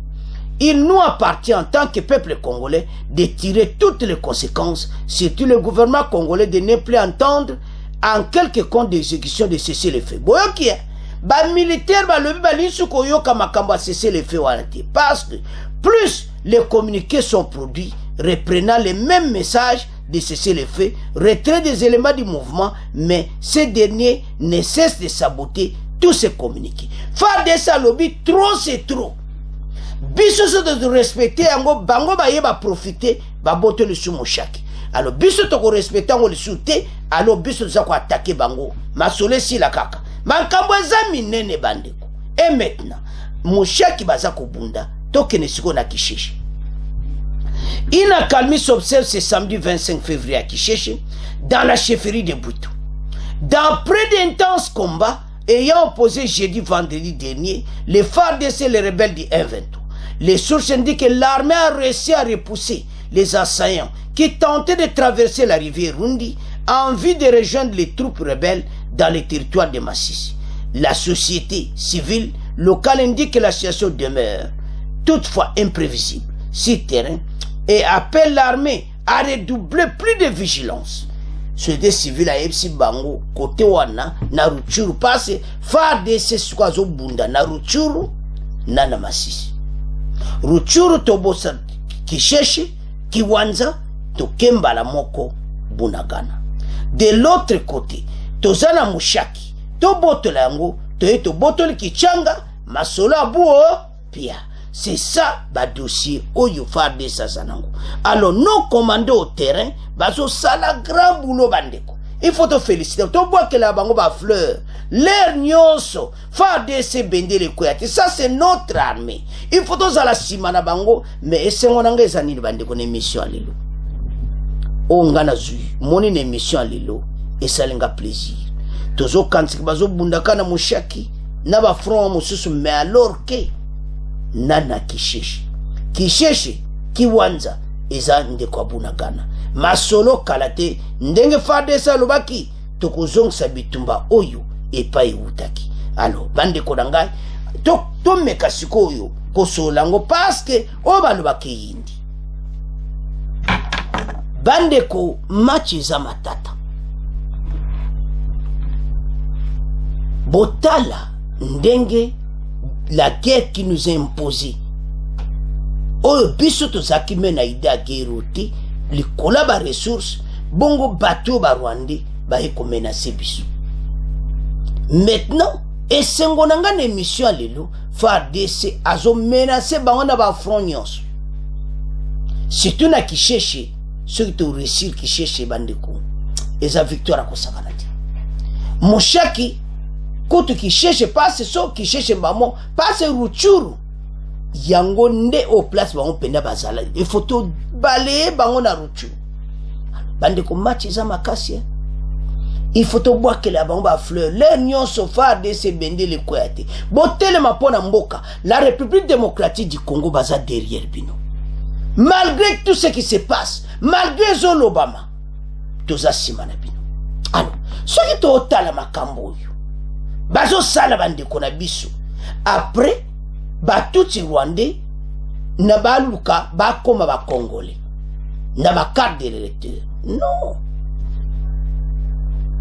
Il nous appartient en tant que peuple congolais de tirer toutes les conséquences, surtout le gouvernement congolais de ne plus entendre en quelque compte d'exécution de cessez-le-feu. Boyoki, ba militaire ba lebi ba linsu koyoka makambo a cessez-le-feu wanati. Parce que plus les communiqués sont produits reprenant les mêmes messages de cessez-le-feu, retrait des éléments du mouvement, mais ces derniers ne cessent de saboter tous ces communiqués. FARDC lobby, trop c'est trop. Biso de respecter yango bango ba yeba profiter ba boto le sou Mushaki. Alors biso to ko respecter yango le soute, alors biso za ko attaquer bango. Masole si la kaka. Mankambo ezami nene bandeko. Et maintenant, Mushaki baza ko bunda, toke ne siko na Kisheshi. Une accalmie s'observe ce samedi 25 février à Kisheshi, dans la chefferie de Boutou. Dans près d'intenses combats ayant opposé jeudi vendredi dernier les FARDC et les rebelles du M23. Les sources indiquent que l'armée a réussi à repousser les assaillants qui tentaient de traverser la rivière Rundi en vue de rejoindre les troupes rebelles dans les territoires de Massissi. La société civile locale indique que la situation demeure toutefois imprévisible sur terrain et appelle l'armée à redoubler plus de vigilance. Société civile a epsi bango côté wana na Rutshuru passe FARDC sukwazo bunda na Rutshuru na Masisi. Rutshuru tobosa Kisheshi Kiwanza tokembala moko Bunagana. De l'autre côté tozana Mushaki tobotola yango to botoli Kichanga masolo abuo pia. C'est ça ba dossier oyo FARDC sanango. Alors nos commandos au terrain bazo sala grand boulot bandeko. Il faut te féliciter. To bois que la bango ba fleur. L'air nyonso FARDC bende le koyate. Ça c'est notre armée. Il faut to sala simana bango mais esengo nanga ezanini bandeko na émission alelo. O ngana zui moni na émission alelo esalenga plaisir. Tozo kantsiki bazo bundaka na Mushaki na ba front mususu mais alors que nana Kisheshi Kiwanza eza ndeko Bunagana masolo kalate ndenge FARDC alobaki tokozongisa bitumba oyo epai utaki. Alors bandeko nangai to meka sikoyo kosolango parce que o balobaki yindi bandeko match eza matata botala ndenge la guerre qui nous est imposée. Oyo biso tozaki mena ide a guerre li kola ba ressources bongo bateau ba Rwandais ba eko menacer biso. Maintenant esengo nanga na émission lelo FARDC azo menacer bango na ba front nyonso. Surtout na Kisheshi, ceux qui te réussir Kisheshi bandeko. Eza victoire ko sakana ti. Mushaki Koto Kisheshi passe so Kisheshi mbamo passe Rutshuru yango nde au place bango penda bazala il faut to balayer bango na Rutshuru bande ko match za makasi il faut to boire que la bango ba fleur les nyonso FARDC bende le koyate botele mapona mboka la République démocratique du Congo baza derrière bino malgré tout ce qui se passe malgré Zolo Obama toza simana bino. Alors ce qui to otala makambo yo bazo sala bandeko na biso après batuti Rwandais na baluka bakoma ba Congolais na ba carte d'électeur non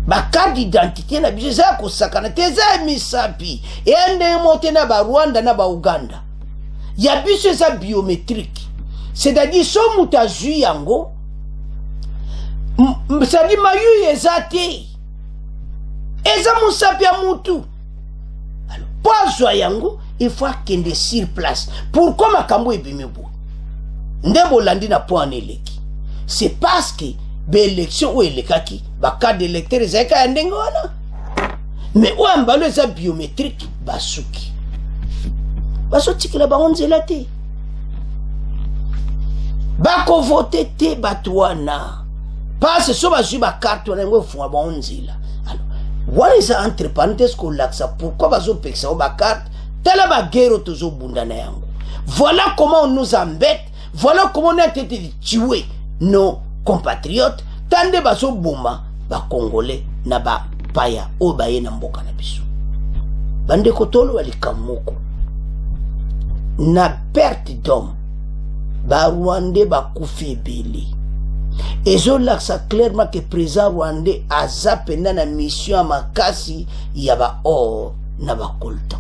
ba carte d'identité na biso za ko sakana teza misapi ende mote na ba Rwanda na ba Uganda ya biso za biométrique c'est-à-dire so mutazu yango c'est-à-dire mayu ezate eza musapi ya mutu. Alors pozo yango il faut kende sur place. Pourquoi makambo ebimibu ndebo landi na point eleki c'est parce que l'élection ou elekaki ba carte d'électeur ezaka ndenge wana mais ou ambalo eza biométrique basuki bazotikela bango nzela te bakovote te bato wana parce so bazwi bakarte wana yango efunga bango nzela. Alors wana eza entre parenthèse kolakisa pourquoi bazopekisa bango bakarte tala bagero tozobunda na yango. Voilà comment on nous embête, voilà comment on a été tué nos compatriotes tande bazoboma bakongolais na bapaya oyo baye na mboka na biso. Bandeko tolo walikamoko na perte d'homme Rwandais bakufi ebele ezolakisa clairement que président rwandais aza pena na mission ya makasi ya baor na bakoltan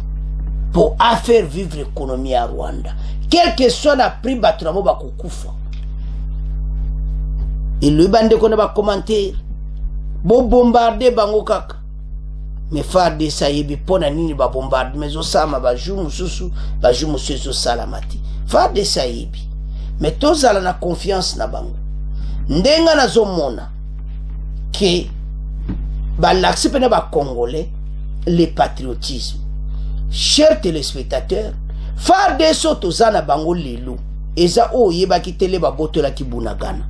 pour faire vivre l'économie à Rwanda quel que soit na prix bato na mo bakokufa. Ele bandeko na bacommentaire bo bombarder bango kaka mais farde sayebi pona nini ba bombarde mais osama ba jumu susu salamati farde sayebi mais tozala na confiance na bango ndenga na zomona ke ba l'accepte na ba congolais le patriotisme. Chers téléspectateurs, farde so tozana bango lelo eza o yeba kitele ba botola ki Bunagana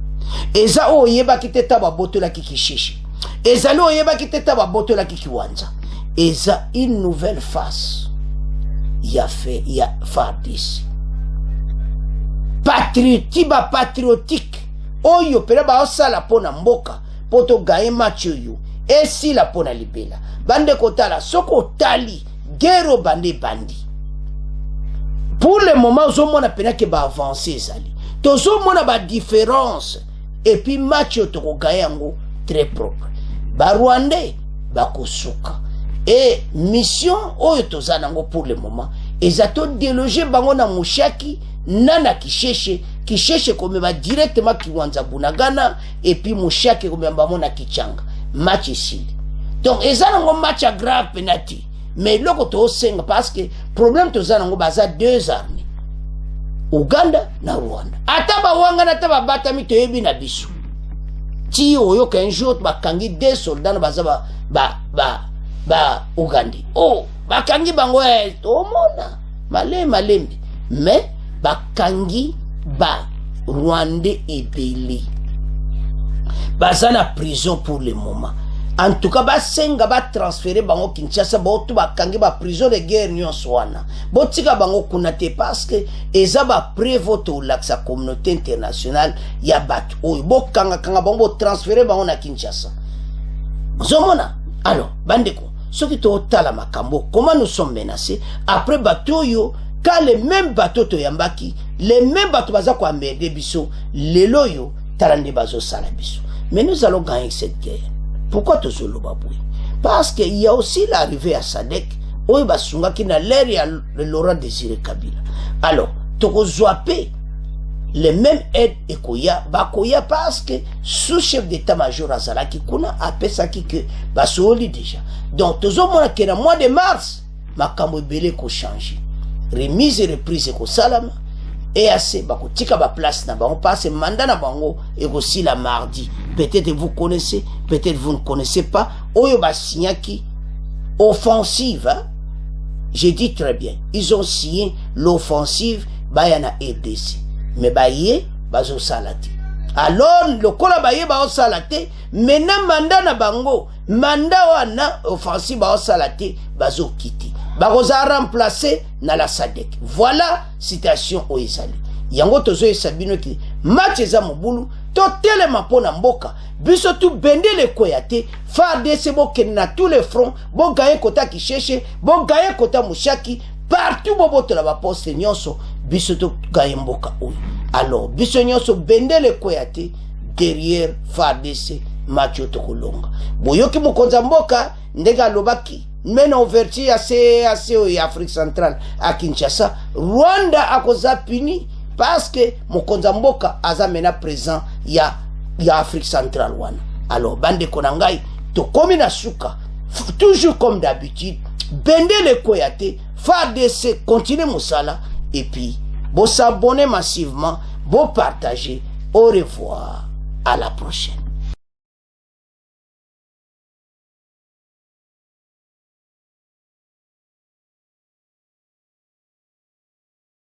eza o yeba kiteta ba botola ki Kishishe ezali oyeba kiteta babotola kikiwanja eza une nouvelle face ya FARDC patriotique oyo pela baosala pona mboka poto gaye match oyo esi la pona libela bande kotala soko tali guerre bandi pour le moment ozomona pena ke ba avancer ezali tozomona ba différence et puis match otoko gaye yango très propre. Rwandais bakosuka et mission oyo tozanango pour le moment ezato déloger bango na mushaki nana Kishishe comme ba directement kiwanza Bunagana et puis mushaki comme bamo na Kichanga match ici. Donc ezanango match grave penalty mais loko to senga parce que problème tozanango baza deux armées Uganda na Rwanda ataba wanga na taba batami toyebi na biso ti oyo qu'un jour bakangi des soldats na baza ba Ugandi bakangi bango mona malembe mais bakangi ba Rwandais ebele baza na prison pour le moment. En tout cas basenga ba transférer bango Kinshasa botu bakangi ba prison de guerre nyonso wana botika bango kuna te parce que eza ba prévoto laksa communauté internationale ya bat oyo bokanga bango transférer bango na Kinshasa zomona. Alors bandeko soki to tala makambo comment nous sommes menacés après bateau yo quand les mêmes bateaux to yambaki les mêmes bateaux baza ko amede biso lelo yo talande bazo sala biso. Mais nous allons gagner cette guerre. Pourquoi tout le baboué? Parce qu'il y a aussi l'arrivée à Sadek, où il va s'unga qui n'a l'air et le Laurent Désiré Kabila. Alors, toko zoapé, les mêmes aides et koya, bakoya parce que sous-chef d'état-major Azalaki kuna appelle ça qui que basoli déjà. Donc, tout le monde qui est dans le mois de mars, ma kambo belé ko change. Remise et reprise ko salama. Et assez, bako tika ba place na bango passe mandat na bango et aussi la mardi. Peut-être vous connaissez, peut-être vous ne connaissez pas. Oyo ba signaki offensive, hein? J'ai dit très bien. Ils ont signé l'offensive bayana EDC. Mais baye bazo salati. Alors le kola baye ba salate, maintenant mandat na bango, mandat wana offensive ba salate bazo kiti. Baroza remplacé na la Sadek. Voilà citation o ezali. Yango tozo esabino ki match eza mobulu to telema pona mboka. Biso tu bende le koyate FARDC bo ken na tous les fronts, bo gaye kota Kishishe, bo gaye kota Mushaki, partout bo botola ba poste nyonso biso to gaye mboka oyo. Alors biso nyonso bende le koyate derrière FARDC match otokolonga. Boyoki mukonza mboka ndega lobaki mena ouverture assez en Afrique centrale à Kinshasa Rwanda akoza puni parce que mokonza mboka aza mena présent ya Afrique centrale wana. Alors bande konangai to komi na suka toujours comme d'habitude bende le koyate FARDC continue mosala et puis bo s'abonner massivement bo partager. Au revoir, à la prochaine.